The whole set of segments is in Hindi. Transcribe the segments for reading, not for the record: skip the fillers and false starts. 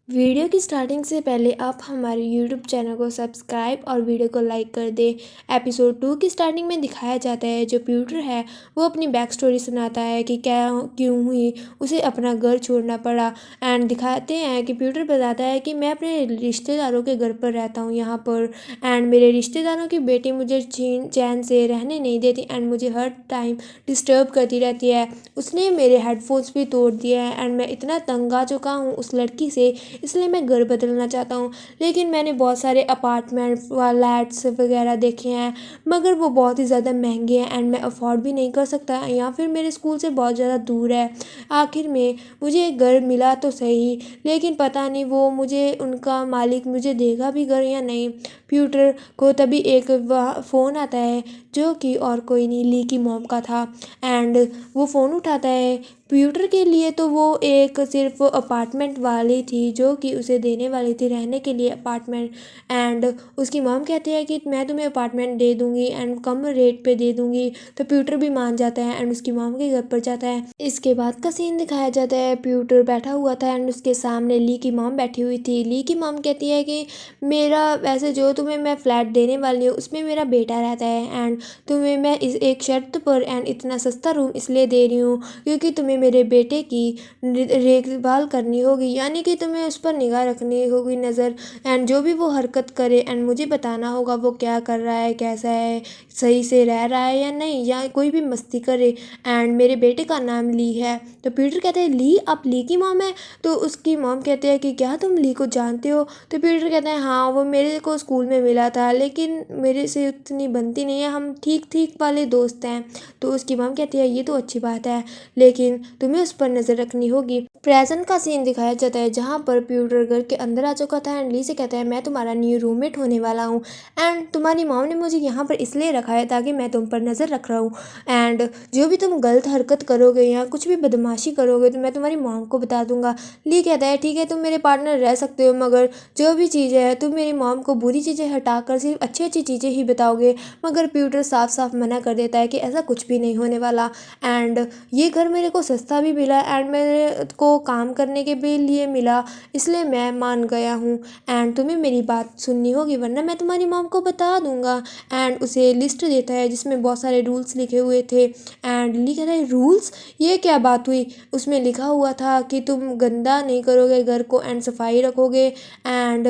वीडियो की स्टार्टिंग से पहले आप हमारे यूट्यूब चैनल को सब्सक्राइब और वीडियो को लाइक कर दें। एपिसोड 2 की स्टार्टिंग में दिखाया जाता है जो पीटर है वो अपनी बैक स्टोरी सुनाता है कि क्या क्यों हुई उसे अपना घर छोड़ना पड़ा। एंड दिखाते हैं कि पीटर बताता है कि मैं अपने रिश्तेदारों के घर पर रहता हूँ यहाँ पर। एंड मेरे रिश्तेदारों की बेटी मुझे चैन से रहने नहीं देती एंड मुझे हर टाइम डिस्टर्ब करती रहती है। उसने मेरे हेडफोन्स भी तोड़ दिए हैं एंड मैं इतना तंग आ चुका हूँ उस लड़की से, इसलिए मैं घर बदलना चाहता हूँ। लेकिन मैंने बहुत सारे अपार्टमेंट फ्लैट्स वगैरह देखे हैं मगर वो बहुत ही ज़्यादा महंगे हैं एंड मैं अफोर्ड भी नहीं कर सकता या फिर मेरे स्कूल से बहुत ज़्यादा दूर है। आखिर में मुझे एक घर मिला तो सही, लेकिन पता नहीं वो मुझे उनका मालिक मुझे देगा भी घर या नहीं। प्यूटर को तभी एक फ़ोन आता है जो कि और कोई नहीं ली की मॉम का था। एंड वो फ़ोन उठाता है। प्यूटर के लिए तो वो एक सिर्फ अपार्टमेंट वाली थी जो कि उसे देने वाली थी रहने के लिए अपार्टमेंट। एंड उसकी मॉम कहती है कि मैं तुम्हें अपार्टमेंट दे दूंगी एंड कम रेट पे दे दूंगी। तो प्यूटर भी मान जाता है एंड उसकी मॉम के घर पर जाता है। इसके बाद का सीन दिखाया जाता है प्यूटर बैठा हुआ था एंड उसके सामने ली की मॉम बैठी हुई थी। ली की मॉम कहती है कि मेरा वैसे जो तुम्हें मैं फ्लैट देने वाली हूँ उसमें मेरा बेटा रहता है एंड तुम्हें मैं इस एक शर्त पर एंड इतना सस्ता रूम इसलिए दे रही हूँ क्योंकि तुम्हें मेरे बेटे की देखभाल करनी होगी, यानी कि तुम्हें उस पर निगाह रखनी होगी नज़र। एंड जो भी वो हरकत करे एंड मुझे बताना होगा वो क्या कर रहा है, कैसा है, सही से रह रहा है या नहीं, या कोई भी मस्ती करे। एंड मेरे बेटे का नाम ली है। तो पीटर कहते हैं ली, आप ली की मॉम है? तो उसकी मॉम कहते हैं कि क्या तुम ली को जानते हो? तो पीटर कहते हैं हाँ, वो मेरे को स्कूल में मिला था लेकिन मेरे से उतनी बनती नहीं है, हम ठीक ठीक वाले दोस्त हैं। तो उसकी मॉम कहती है ये तो अच्छी बात है लेकिन तुम्हें उस पर नज़र रखनी होगी। प्रेजेंट का सीन दिखाया जाता है जहाँ पर प्यूटर घर के अंदर आ चुका था एंड ली से कहता है मैं तुम्हारा न्यू रूममेट होने वाला हूँ एंड तुम्हारी मॉम ने मुझे यहाँ पर इसलिए रखा है ताकि मैं तुम पर नज़र रख रहा हूँ। एंड जो भी तुम गलत हरकत करोगे या कुछ भी बदमाशी करोगे तो मैं तुम्हारी मॉम को बता दूंगा। ली कहता है ठीक है तुम मेरे पार्टनर रह सकते हो मगर जो भी चीज़ें है तुम मेरी मॉम को बुरी चीज़ें हटाकर सिर्फ अच्छी अच्छी चीज़ें ही बताओगे। मगर प्यूटर साफ साफ मना कर देता है कि ऐसा कुछ भी नहीं होने वाला। एंड ये घर मेरे को सस्ता भी मिला एंड मेरे को काम करने के भी लिए मिला, इसलिए मैं मान गया हूँ। एंड तुम्हें मेरी बात सुननी होगी वरना मैं तुम्हारी मॉम को बता दूंगा। एंड उसे लिस्ट देता है जिसमें बहुत सारे रूल्स लिखे हुए थे। एंड ली कहता है रूल्स, ये क्या बात हुई? उसमें लिखा हुआ था कि तुम गंदा नहीं करोगे घर को एंड सफाई रखोगे एंड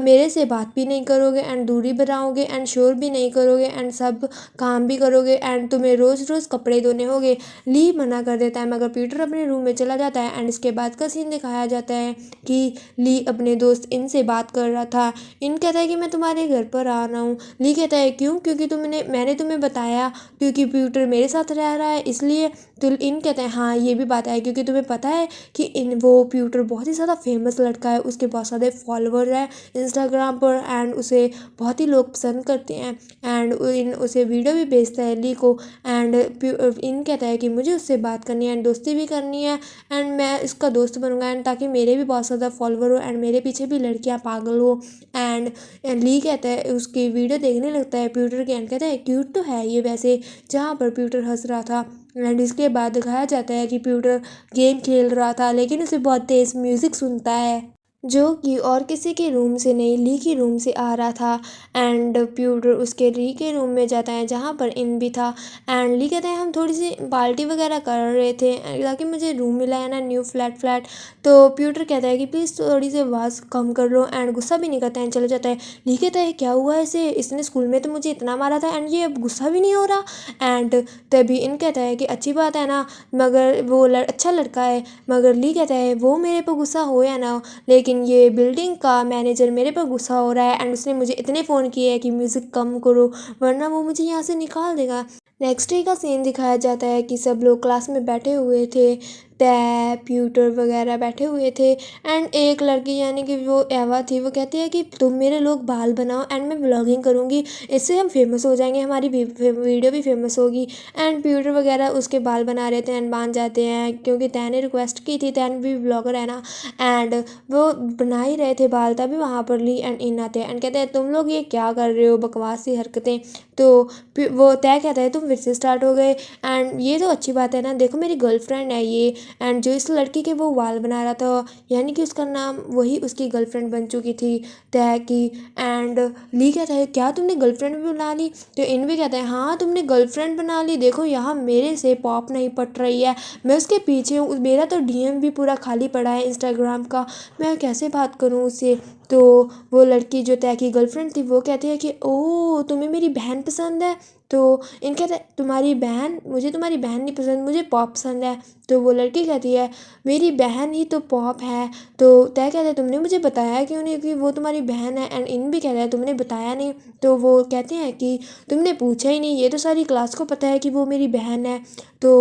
मेरे से बात भी नहीं करोगे एंड दूरी बनाओगे एंड शोर भी नहीं करोगे एंड सब काम भी करोगे एंड तुम्हें रोज़ रोज़ कपड़े धोने होंगे। ली मना कर देता है मगर पीटर अपने रूम में चला जाता है। एंड इसके बाद का सीन दिखाया जाता है कि ली अपने दोस्त इन से बात कर रहा था। इन कहता है कि मैं तुम्हारे घर पर आ रहा हूँ। ली कहता है क्यों? क्योंकि मैंने तुम्हें बताया क्योंकि पीटर मेरे साथ रह रहा है इसलिए। तो इन कहते हैं हाँ ये भी बात है क्योंकि तुम्हें पता है कि वो पीटर बहुत ही ज़्यादा फेमस लड़का है, उसके बहुत सारे फॉलोअर हैं इंस्टाग्राम पर एंड उसे बहुत ही लोग पसंद करते हैं। एंड इन उसे वीडियो भी भेजता है ली को। एंड इन कहता है कि मुझे उससे बात करनी है एंड दोस्ती भी करनी है एंड मैं इसका दोस्त बनूंगा एंड ताकि मेरे भी बहुत ज़्यादा फॉलोअर हो एंड मेरे पीछे भी लड़कियां पागल हो। एंड ली कहता है उसकी वीडियो देखने लगता है प्यूटर की एंड कहता है क्यूट तो है ये वैसे, जहाँ पर प्यूटर हंस रहा था। एंड इसके बाद दिखाया जाता है कि प्यूटर गेम खेल रहा था लेकिन उसे बहुत तेज़ म्यूज़िक सुनता है जो कि और किसी के रूम से नहीं ली के रूम से आ रहा था। एंड प्यूटर उसके ली के रूम में जाता है जहाँ पर इन भी था। एंड ली कहते हैं हम थोड़ी सी पार्टी वगैरह कर रहे थे ताकि मुझे रूम मिला है ना न्यू फ्लैट। तो प्यूटर कहता है कि प्लीज़ थोड़ी सी आवाज़ कम कर लो एंड गुस्सा भी नहीं करता है चले जाता है। ली कहता है क्या हुआ इसे, इसने स्कूल में तो मुझे इतना मारा था एंड ये अब गुस्सा भी नहीं हो रहा। एंड तभी इन कहता है कि अच्छी बात है ना, मगर वो अच्छा लड़का है। मगर ली कहता है वो मेरे पर गुस्सा हो या ना हो लेकिन ये बिल्डिंग का मैनेजर मेरे पर गुस्सा हो रहा है एंड उसने मुझे इतने फ़ोन किए हैं कि म्यूज़िक कम करो वरना वो मुझे यहाँ से निकाल देगा। नेक्स्ट डे का सीन दिखाया जाता है कि सब लोग क्लास में बैठे हुए थे, टैब प्यूटर वगैरह बैठे हुए थे। एंड एक लड़की यानी कि वो एवा थी, वो कहती है कि तुम मेरे लोग बाल बनाओ एंड मैं ब्लॉगिंग करूँगी, इससे हम फेमस हो जाएंगे, हमारी वीडियो भी फेमस होगी। एंड प्यूटर वगैरह उसके बाल बना रहे थे एंड मान जाते हैं क्योंकि तैन ने रिक्वेस्ट की थी, तैन भी ब्लॉगर है ना। एंड वो बना ही रहे थे बाल तभी वहाँ पर ली एंड इन आते हैं एंड कहते हैं तुम लोग ये क्या कर रहे हो, बकवास सी हरकतें। तो वो तय कहता है तुम फिर से स्टार्ट हो गए एंड ये तो अच्छी बात है ना, देखो मेरी गर्लफ्रेंड है ये, एंड जो इस लड़की के वो वाल बना रहा था, यानी कि उसका नाम वही उसकी गर्लफ्रेंड बन चुकी थी तय की। एंड ली कहता है क्या तुमने गर्लफ्रेंड भी बना ली? तो इन भी कहता है हाँ तुमने गर्लफ्रेंड बना ली, देखो यहाँ मेरे से पॉप नहीं पट रही है, मैं उसके पीछे हूँ, मेरा तो डीएम भी पूरा खाली पड़ा है इंस्टाग्राम का, मैं कैसे बात करूँ उससे? तो वो लड़की जो तय की गर्लफ्रेंड थी वो कहती है कि ओ तुम्हें मेरी बहन पसंद है? तो इन कहते हैं तुम्हारी बहन, मुझे तुम्हारी बहन नहीं पसंद, मुझे पॉप पसंद है। तो वो लड़की कहती है मेरी बहन ही तो पॉप है। तो तय कहते हैं तुमने मुझे बताया क्यों नहीं कि वो तुम्हारी बहन है? एंड इन भी कहता है तुमने बताया नहीं। तो वो कहते हैं कि तुमने पूछा ही नहीं, ये तो सारी क्लास को पता है कि वो मेरी बहन है। तो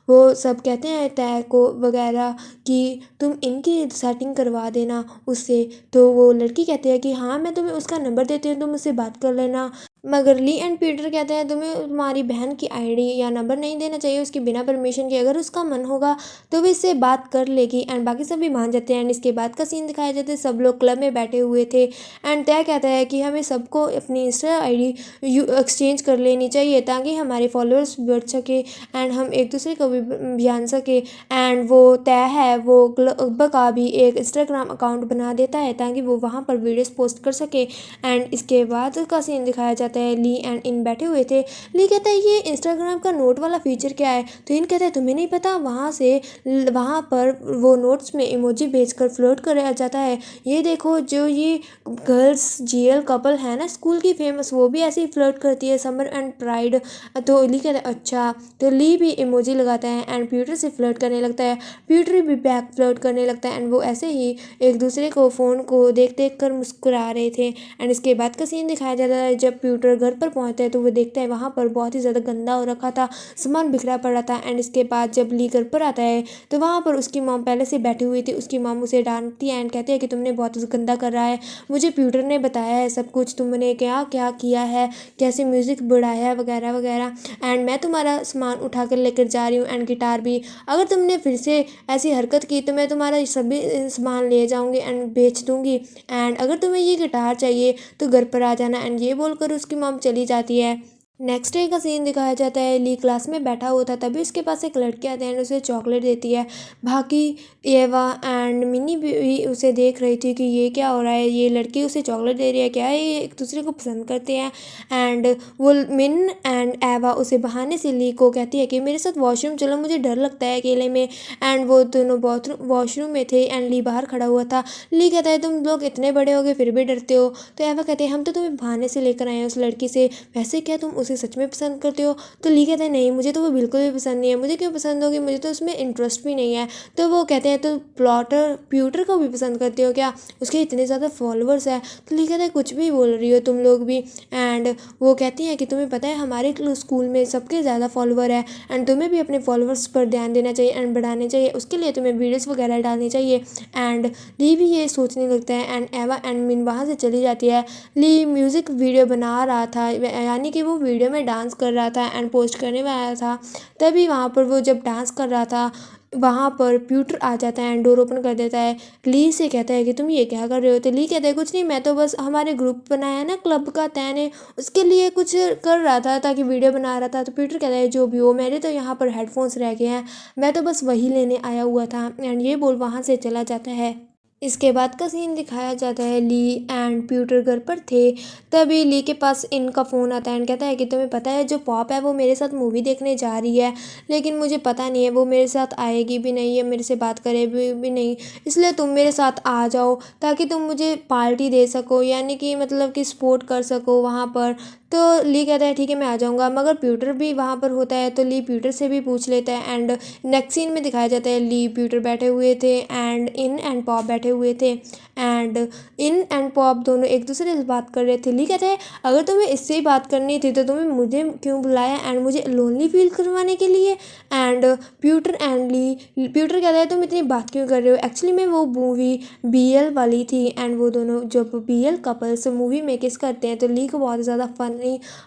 वो सब कहते हैं तय को वगैरह कि तुम इनकी सेटिंग करवा देना उससे। तो वो लड़की कहती है कि हाँ मैं तुम्हें उसका नंबर देती हूँ, तुम उससे बात कर लेना। मगर ली एंड पीटर कहते हैं तुम्हें तुम्हारी बहन की आईडी या नंबर नहीं देना चाहिए उसकी बिना परमिशन के, अगर उसका मन होगा तो वो इससे बात कर लेगी। एंड बाकी सब भी मान जाते हैं। एंड इसके बाद का सीन दिखाया जाता है, सब लोग क्लब में बैठे हुए थे एंड तय कहता है कि हमें सबको अपनी इंस्टा आईडी एक्सचेंज कर लेनी चाहिए ताकि हमारे फॉलोअर्स बढ़ सके एंड हम एक दूसरे को भी जान सके। एंड वो तय है वो क्लब का भी एक इंस्टाग्राम अकाउंट बना देता है ताकि वो वहाँ पर वीडियोस पोस्ट कर सके। एंड इसके बाद का सीन दिखाया जाता है, ली एंड इन बैठे हुए थे। ली कहता है ये इंस्टाग्राम का नोट वाला फीचर क्या है? तो इन कहता है तुम्हें नहीं पता, वहाँ पर वो नोट्स में इमोजी भेजकर फ्लोट कराया जाता है। ये देखो जो ये गर्ल्स जीएल कपल है ना स्कूल की फेमस, वो भी ऐसे ही फ्लोट करती है, समर एंड प्राइड। तो ली कहता है अच्छा। तो ली भी इमोजी लगाता है एंड प्यूटर से फ्लोट करने लगता है, प्यूटर भी बैक फ्लोट करने लगता है। एंड वो ऐसे ही एक दूसरे को फ़ोन को देख देख कर मुस्कुरा रहे थे। एंड इसके बाद का सीन दिखाया जाता है, जब प्यूटर घर पर पहुंचता है तो वो देखता है वहाँ पर बहुत ही ज़्यादा गंदा हो रखा था, सामान बिखरा पड़ा था। एंड इसके बाद जब ली घर पर आता है तो वहाँ पर उसकी मॉम पहले से बैठी हुई थी, उसकी मॉम उसे डांटती है एंड कहती है कि तुमने बहुत गंदा कर रहा है, मुझे प्यूटर ने बताया है सब कुछ, तुमने क्या क्या किया है, कैसे म्यूज़िक बढ़ाया है वगैरह वगैरह। एंड मैं तुम्हारा सामान उठा कर लेकर जा रही हूँ एंड गिटार भी, अगर तुमने फिर से ऐसी हरकत की तो मैं तुम्हारा सभी सामान ले जाऊँगी एंड बेच दूँगी। एंड अगर तुम्हें ये गिटार चाहिए तो घर पर आ जाना। एंड ये बोलकर उसकी मॉम चली जाती है। नेक्स्ट डे का सीन दिखाया जाता है, ली क्लास में बैठा हुआ था तभी उसके पास एक लड़की आती है एंड उसे चॉकलेट देती है। बाकी एवा एंड मिनी भी उसे देख रही थी कि ये क्या हो रहा है, ये लड़की उसे चॉकलेट दे रही है, क्या है ये एक दूसरे को पसंद करते हैं। एंड वो मिन एंड एवा उसे बहाने से ली को कहती है कि मेरे साथ वॉशरूम चलो, मुझे डर लगता है अकेले में। एंड वो दोनों वॉशरूम में थे एंड ली बाहर खड़ा हुआ था। ली कहता है तुम लोग इतने बड़े हो गए फिर भी डरते हो। तो एवा कहते हैं हम तो तुम्हें बहाने से लेकर आए हैं उस लड़की से, वैसे क्या तुम उसे सच में पसंद करते हो? तो ली कहता है नहीं मुझे तो वो बिल्कुल भी पसंद नहीं है, मुझे क्यों पसंद होगी, मुझे तो उसमें इंटरेस्ट भी नहीं है। तो वो कहते हैं तो प्यूटर को भी पसंद करते हो क्या, उसके इतने ज़्यादा फॉलोअर्स है? तो ली कहता है कुछ भी बोल रही हो तुम लोग भी। एंड वो कहती है कि तुम्हें पता है हमारे स्कूल में सबके ज़्यादा फॉलोअर है एंड तुम्हें भी अपने फॉलोअर्स पर ध्यान देना चाहिए एंड बढ़ाने चाहिए, उसके लिए तुम्हें वीडियोस वगैरह डालनी चाहिए। एंड ली भी ये सोचने लगता है एंड एवा एंड मिन वहाँ से चली जाती है। ली म्यूज़िक वीडियो बना रहा था, यानी कि वो वीडियो में डांस कर रहा था एंड पोस्ट करने वाला था। तभी वहाँ पर वो जब डांस कर रहा था वहाँ पर प्यूटर आ जाता है एंड डोर ओपन कर देता है। ली से कहता है कि तुम ये क्या कर रहे हो? तो ली कहता है कुछ नहीं, मैं तो बस हमारे ग्रुप बनाया है ना क्लब का तय ने, उसके लिए कुछ कर रहा था ताकि वीडियो बना रहा था। तो प्यूटर कहता है जो भी हो, मेरे तो यहाँ पर हेडफोन्स रह गए हैं, मैं तो बस वही लेने आया हुआ था। एंड ये बोल वहाँ से चला जाता है। इसके बाद का सीन दिखाया जाता है, ली एंड प्यूटर घर पर थे तभी ली के पास इनका फ़ोन आता है एंड कहता है कि तुम्हें पता है जो पॉप है वो मेरे साथ मूवी देखने जा रही है, लेकिन मुझे पता नहीं है वो मेरे साथ आएगी भी नहीं है, मेरे से बात करेगी भी नहीं, इसलिए तुम मेरे साथ आ जाओ ताकि तुम मुझे पार्टी दे सको, यानी कि मतलब कि सपोर्ट कर सको वहाँ पर। तो ली कहता है ठीक है मैं आ जाऊँगा। मगर प्यूटर भी वहाँ पर होता है तो ली प्यूटर से भी पूछ लेता है। एंड नेक्स्ट सीन में दिखाया जाता है ली प्यूटर बैठे हुए थे एंड इन एंड पॉप बैठे हुए थे। एंड इन एंड पॉप दोनों एक दूसरे से बात कर रहे थे। ली कहता है अगर तुम्हें इससे ही बात करनी थी तो तुम्हें मुझे क्यों बुलाया एंड मुझे लोनली फील करवाने के लिए? एंड प्यूटर कहता है तुम इतनी बात क्यों कर रहे हो, एक्चुअली में वो मूवी बीएल वाली थी एंड वो दोनों जब बीएल कपल्स मूवी में किस करते हैं तो ली को बहुत ज़्यादा फनी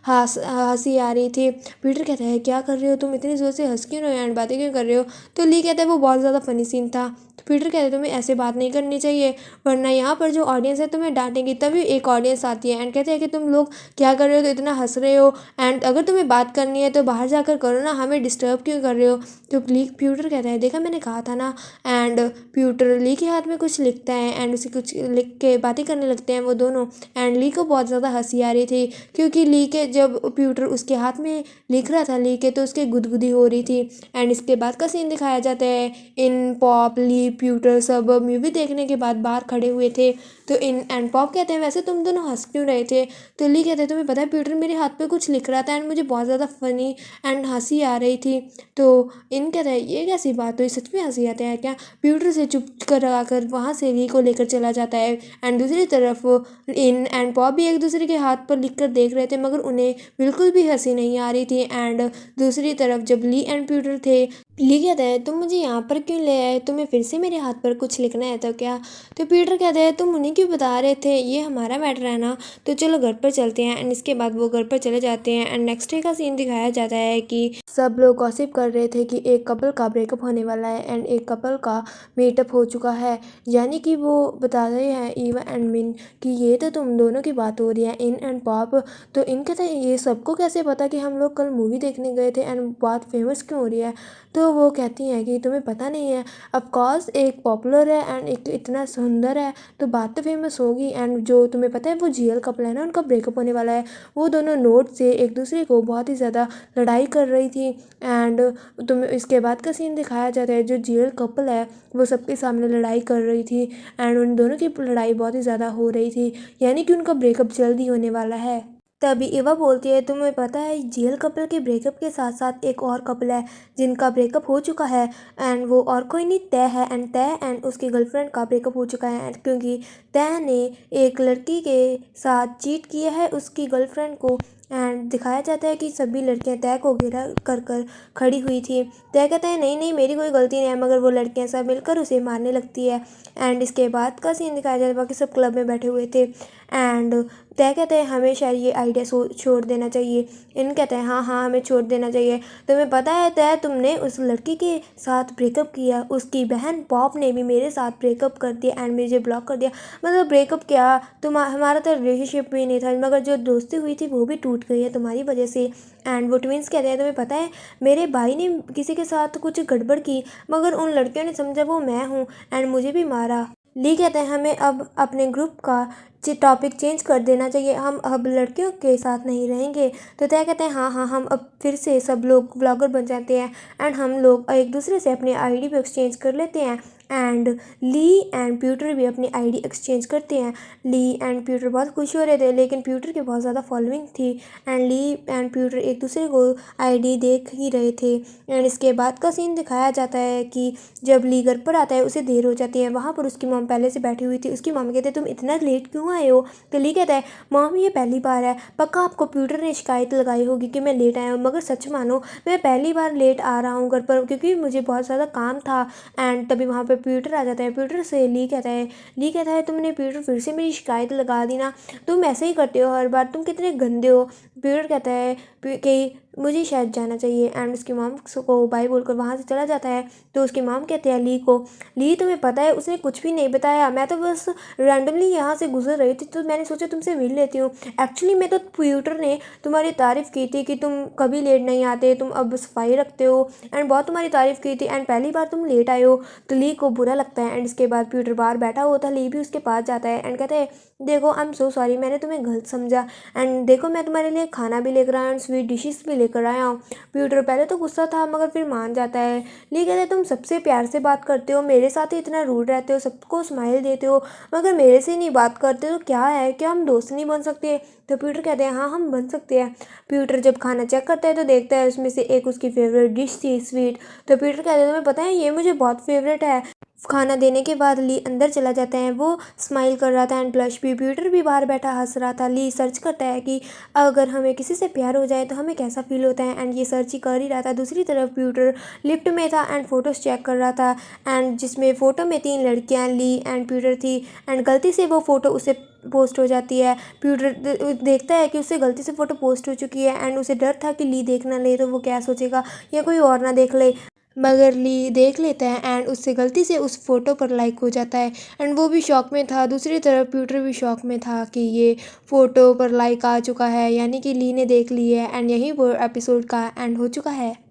हंसी आ रही थी। पीटर कहता है क्या कर रहे हो तुम, इतनी ज़ोर से हंस क्यों रहे हो एंड बातें क्यों कर रहे हो? तो ली कहता है वो बहुत ज़्यादा फनी सीन था। पीटर कहते हैं तुम्हें ऐसे बात नहीं करनी चाहिए, वरना यहाँ पर जो ऑडियंस है तुम्हें डांटेगी। तभी एक ऑडियंस आती है एंड कहते हैं कि तुम लोग क्या कर रहे हो, तो इतना हंस रहे हो, एंड अगर तुम्हें बात करनी है तो बाहर जाकर करो ना, हमें डिस्टर्ब क्यों कर रहे हो। तो प्यूटर कहता है देखा मैंने कहा था ना। एंड प्यूटर ली के हाथ में कुछ लिखता है एंड उसे कुछ लिख के बातें करने लगते हैं वो दोनों। एंड ली को बहुत ज़्यादा हंसी आ रही थी, क्योंकि ली के जब प्यूटर उसके हाथ में लिख रहा था ली के, तो उसके गुदगुदी हो रही थी। एंड इसके बाद का सीन दिखाया जाता है, इन पॉप ली प्यूटर सब मूवी देखने के बाद बाहर खड़े हुए थे। तो इन एंड पॉप कहते हैं वैसे तुम दोनों हंस क्यों रहे थे। तो ली कहते हैं तुम्हें पता है प्यूटर मेरे हाथ पे कुछ लिख रहा था एंड मुझे बहुत ज़्यादा फनी एंड हंसी आ रही थी। तो इन कहते हैं ये कैसी बात हुई, सच में हंसी आता है क्या। प्यूटर से चुप कर वहाँ से ली को लेकर चला जाता है। एंड दूसरी तरफ इन एंड पॉप भी एक दूसरे के हाथ पर लिख कर देख रहे थे, मगर उन्हें बिल्कुल भी हंसी नहीं आ रही थी। एंड दूसरी तरफ जब ली एंड प्यूटर थे, ली कहता है तुम मुझे यहाँ पर क्यों ले आए, तुम्हें फिर से मेरे हाथ पर कुछ लिखना है तो क्या। तो पीटर कहता है तुम उन्हें क्यों बता रहे थे, ये हमारा मैटर है ना, तो चलो घर पर चलते हैं। एंड इसके बाद वो घर पर चले जाते हैं। एंड नेक्स्ट डे का सीन दिखाया जाता है कि सब लोग गॉसिप कर रहे थे कि एक कपल का ब्रेकअप होने वाला है एंड एक कपल का मीटअप हो चुका है। यानी कि वो बता रहे हैं ईवा एंड मिन कि ये तो तुम दोनों की बात हो रही है, इन एंड पॉप। तो इन कहते हैं ये सबको कैसे पता कि हम लोग कल मूवी देखने गए थे एंड बात फेमस क्यों हो रही है। तो वो कहती हैं कि तुम्हें पता नहीं है, ऑफकोर्स एक पॉपुलर है एंड एक इतना सुंदर है तो बात तो फेमस होगी। एंड जो तुम्हें पता है वो जीएल कपल है ना, उनका ब्रेकअप होने वाला है। वो दोनों नोट से एक दूसरे को बहुत ही ज़्यादा लड़ाई कर रही थी। एंड तुम्हें इसके बाद का सीन दिखाया जाता है, जो जीएल कपल है वो सबके सामने लड़ाई कर रही थी एंड उन दोनों की लड़ाई बहुत ही ज़्यादा हो रही थी, यानी कि उनका ब्रेकअप जल्दी होने वाला है। तभी इवा बोलती है तुम्हें पता है जेल कपल के ब्रेकअप के साथ साथ एक और कपल है जिनका ब्रेकअप हो चुका है, एंड वो और कोई नहीं तय है। एंड तय एंड उसकी गर्लफ्रेंड का ब्रेकअप हो चुका है क्योंकि तय ने एक लड़की के साथ चीट किया है उसकी गर्लफ्रेंड को। एंड दिखाया जाता है कि सभी लड़कियां तय को घेरा कर कर खड़ी हुई थी। तय कहता है नहीं नहीं मेरी कोई गलती नहीं है, मगर वो लड़कियां सब मिलकर उसे मारने लगती है। एंड इसके बाद का सीन दिखाया जाता है, बाकी सब क्लब में बैठे हुए थे। एंड तय कहते हैं हमें शायद ये आइडिया छोड़ देना चाहिए। इन कहते हैं हाँ हाँ हमें छोड़ देना चाहिए। तुम्हें पता है तय तुमने उस लड़की के साथ ब्रेकअप किया, उसकी बहन पॉप ने भी मेरे साथ ब्रेकअप कर दिया एंड मुझे ब्लॉक कर दिया। मतलब ब्रेकअप क्या, हमारा तो रिलेशनशिप भी नहीं था, मगर जो दोस्ती हुई थी वो भी टूट गई है तुम्हारी वजह से। एंड वो ट्विंस कहते हैं तुम्हें पता है मेरे भाई ने किसी के साथ कुछ गड़बड़ की, मगर उन लड़कियों ने समझा वो मैं हूँ एंड मुझे भी मारा। ली कहते हैं हमें अब अपने ग्रुप का टॉपिक चेंज कर देना चाहिए, हम अब लड़कियों के साथ नहीं रहेंगे। तो तय कहते हैं हाँ हाँ हम अब फिर से सब लोग ब्लॉगर बन जाते हैं एंड हम लोग एक दूसरे से अपनी आईडी भी एक्सचेंज कर लेते हैं। एंड ली एंड प्यूटर भी अपनी आईडी एक्सचेंज करते हैं। ली एंड प्यूटर बहुत खुश हो रहे थे, लेकिन प्यूटर की बहुत ज़्यादा फॉलोइंग थी एंड ली एंड प्यूटर एक दूसरे को आईडी देख ही रहे थे। एंड इसके बाद का सीन दिखाया जाता है कि जब ली घर पर आता है उसे देर हो जाती है, वहाँ पर उसकी मॉम पहले से बैठी हुई थी। उसकी मॉम कहते हैं तुम इतना लेट क्यों आए हो। तो ली कहता है मॉम ये पहली बार है, पक्का आपको प्यूटर ने शिकायत लगाई होगी कि मैं लेट आया हूँ, मगर सच मानो मैं पहली बार लेट आ रहा हूँ घर पर क्योंकि मुझे बहुत ज़्यादा काम था। एंड तभी वहाँ पर प्यूटर आ जाता है। प्यूटर से ली कहता है तुमने प्यूटर फिर से मेरी शिकायत लगा दी ना, तुम ऐसे ही करते हो हर बार, तुम कितने गंदे हो। प्यूटर कहता है कि मुझे शायद जाना चाहिए एंड उसकी मॉम को बाय बोलकर वहाँ से चला जाता है। तो उसकी मॉम कहते हैं ली को ली तुम्हें पता है उसने कुछ भी नहीं बताया, मैं तो बस रैंडमली यहाँ से गुजर रही थी तो मैंने सोचा तुमसे मिल लेती हूँ। एक्चुअली मैं तो प्यूटर ने तुम्हारी तारीफ़ की थी कि तुम कभी लेट नहीं आते, तुम अब सफाई रखते हो एंड बहुत तुम्हारी तारीफ़ की थी एंड पहली बार तुम लेट आए हो। तो ली को बुरा लगता है एंड इसके बाद प्यूटर बाहर बैठा होता है, ली भी उसके पास जाता है एंड कहते हैं देखो आई एम सो सॉरी मैंने तुम्हें गलत समझा एंड देखो मैं तुम्हारे लिए खाना भी लेकर आया हूँ, स्वीट डिशेस भी लेकर आया हूँ। प्यूटर पहले तो गुस्सा था मगर फिर मान जाता है। ली कहते हैं तुम सबसे प्यार से बात करते हो, मेरे साथ ही इतना रूड रहते हो, सबको स्माइल देते हो, मगर मेरे से नहीं बात करते तो क्या है, क्या हम दोस्त नहीं बन सकते। तो प्यूटर कहते हैं हाँ हम बन सकते हैं। प्यूटर जब खाना चेक करता है तो देखता है उसमें से एक उसकी फेवरेट डिश थी स्वीट। तो प्यूटर कहते हैं तुम्हें पता है ये मुझे बहुत फेवरेट है। खाना देने के बाद ली अंदर चला जाता है, वो स्माइल कर रहा था एंड ब्लश भी। प्यूटर भी बाहर बैठा हंस रहा था। ली सर्च करता है कि अगर हमें किसी से प्यार हो जाए तो हमें कैसा फील होता है एंड ये सर्च ही कर ही रहा था। दूसरी तरफ प्यूटर लिफ्ट में था एंड फोटोज़ चेक कर रहा था एंड जिसमें फ़ोटो में 3 लड़कियां ली एंड प्यूटर थी एंड गलती से वो फ़ोटो उसे पोस्ट हो जाती है। प्यूटर देखता है कि उससे गलती से फ़ोटो पोस्ट हो चुकी है एंड उसे डर था कि ली देख ना ले तो वो क्या सोचेगा या कोई और ना देख ले। मगर ली देख लेता है एंड उससे गलती से उस फ़ोटो पर लाइक हो जाता है एंड वो भी शॉक में था। दूसरी तरफ पीटर भी शॉक में था कि ये फ़ोटो पर लाइक आ चुका है, यानी कि ली ने देख ली है एंड यहीं वो एपिसोड का एंड हो चुका है।